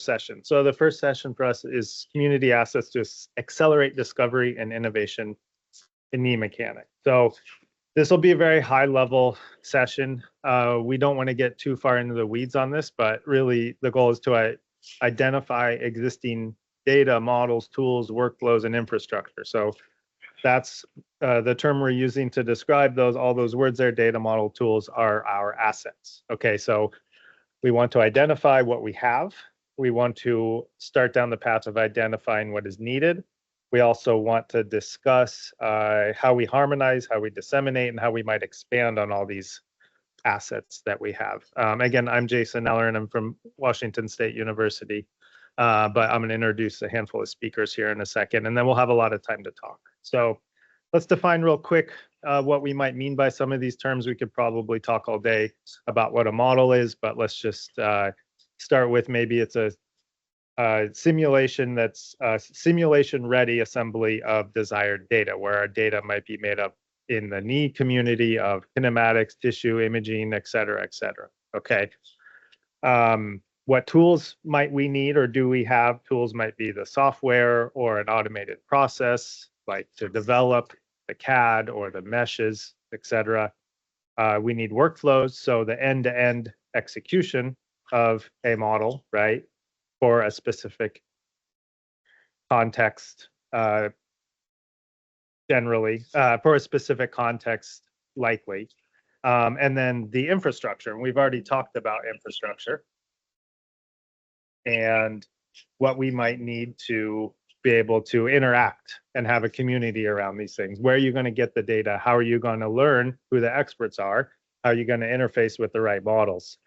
session. So the first session for us is community assets to accelerate discovery and innovation in knee mechanics. So this will be a very high level session. We don't want to get too far into the weeds on this, but really the goal is to identify existing data, models, tools, workflows, and infrastructure. So that's the term we're using to describe those. All those words there, data, model, tools, are our assets. Okay, so we want to identify what we have. We want to start down the path of identifying what is needed. We also want to discuss how we harmonize, how we disseminate, and how we might expand on all these assets that we have. Again, I'm Jason Halloran. I'm from Washington State University, but I'm going to introduce a handful of speakers here in a second, and then we'll have a lot of time to talk. So let's define real quick what we might mean by some of these terms. We could probably talk all day about what a model is, but let's just start with maybe it's a simulation that's simulation ready assembly of desired data, where our data might be made up in the knee community of kinematics, tissue, imaging, et cetera, et cetera. Okay. What tools might we need, or do we have? Tools might be the software or an automated process, like to develop the CAD or the meshes, et cetera. We need workflows, so the end-to-end execution of a model, right, for a specific context, generally, for a specific context, likely. And then the infrastructure, and we've already talked about infrastructure and what we might need to be able to interact and have a community around these things. Where are you going to get the data? How are you going to learn who the experts are? How are you going to interface with the right models?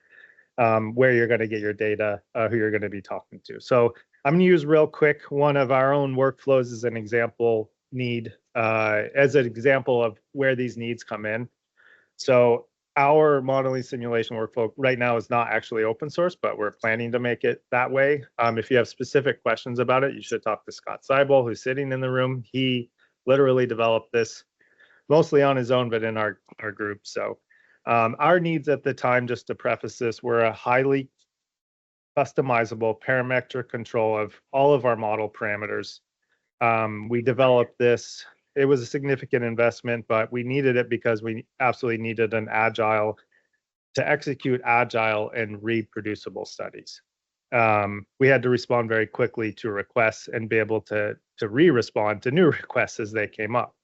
Where you're going to get your data, who you're going to be talking to. So I'm going to use real quick one of our own workflows as an example as an example of where these needs come in. So our modeling simulation workflow right now is not actually open source, but we're planning to make it that way. If you have specific questions about it, you should talk to Scott Seibel, who's sitting in the room. He literally developed this mostly on his own, but in our group. So our needs at the time, just to preface this, were a highly customizable parametric control of all of our model parameters. We developed this. It was a significant investment, but we needed it because we absolutely needed an agile to execute agile and reproducible studies. We had to respond very quickly to requests and be able to re-respond to new requests as they came up.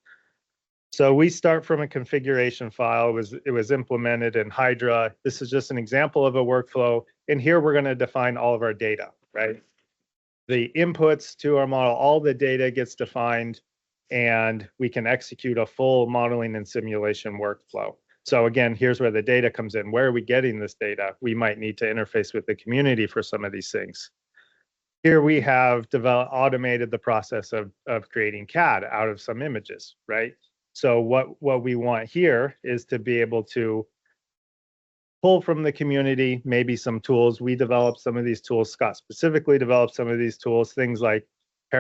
So we start from a configuration file. It was implemented in Hydra. This is just an example of a workflow. And here we're going to define all of our data, right? The inputs to our model, all the data gets defined, and we can execute a full modeling and simulation workflow. So again, here's where the data comes in. Where are we getting this data? We might need to interface with the community for some of these things. Here we have automated the process of creating CAD out of some images, right? So what we want here is to be able to pull from the community, maybe some tools. We developed some of these tools. Scott specifically developed some of these tools, things like a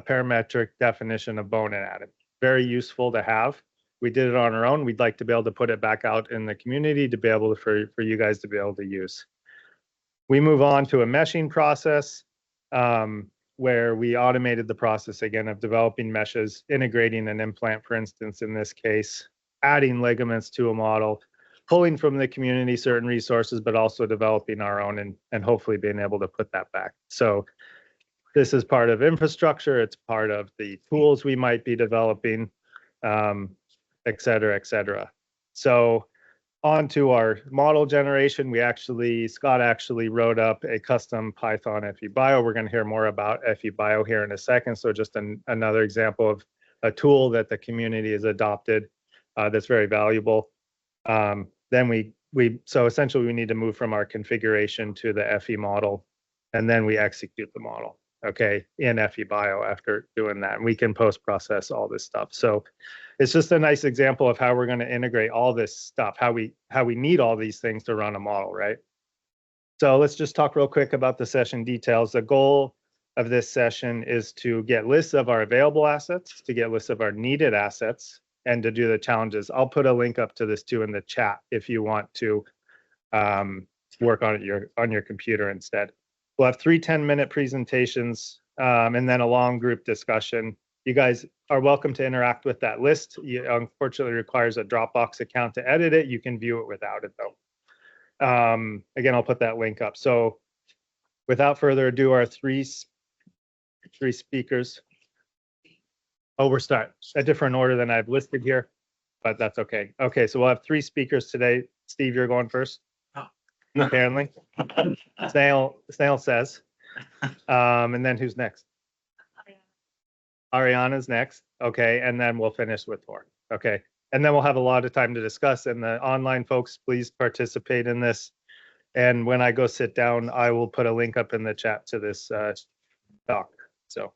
parametric definition of bone anatomy. Very useful to have. We did it on our own. We'd like to be able to put it back out in the community to be able to, for you guys to be able to use. We move on to a meshing process where we automated the process again of developing meshes, integrating an implant, for instance, in this case, adding ligaments to a model, pulling from the community certain resources, but also developing our own and hopefully being able to put that back. So this is part of infrastructure. It's part of the tools we might be developing, et cetera, et cetera. So on to our model generation. Scott actually wrote up a custom Python FEBio. We're going to hear more about FEBio here in a second. So just another example of a tool that the community has adopted that's very valuable. Then so essentially we need to move from our configuration to the FE model, and then we execute the model, okay, in FEBio after doing that. And we can post-process all this stuff. So it's just a nice example of how we're going to integrate all this stuff, how we need all these things to run a model, right? So let's just talk real quick about the session details. The goal of this session is to get lists of our available assets, to get lists of our needed assets, and to do the challenges. I'll put a link up to this too in the chat if you want to work on it on your computer instead. We'll have 3 10-minute presentations and then a long group discussion. You guys are welcome to interact with that list. It unfortunately requires a Dropbox account to edit it. You can view it without it though. Again, I'll put that link up. So without further ado, our three speakers. Oh, we're starting a different order than I've listed here, but that's okay. Okay, so we'll have 3 speakers today. Steve, you're going first. Oh. Apparently. Snail says. And then who's next? Ariana's next. Okay, and then we'll finish with Tor. Okay, and then we'll have a lot of time to discuss. And the online folks, please participate in this. And when I go sit down, I will put a link up in the chat to this doc. So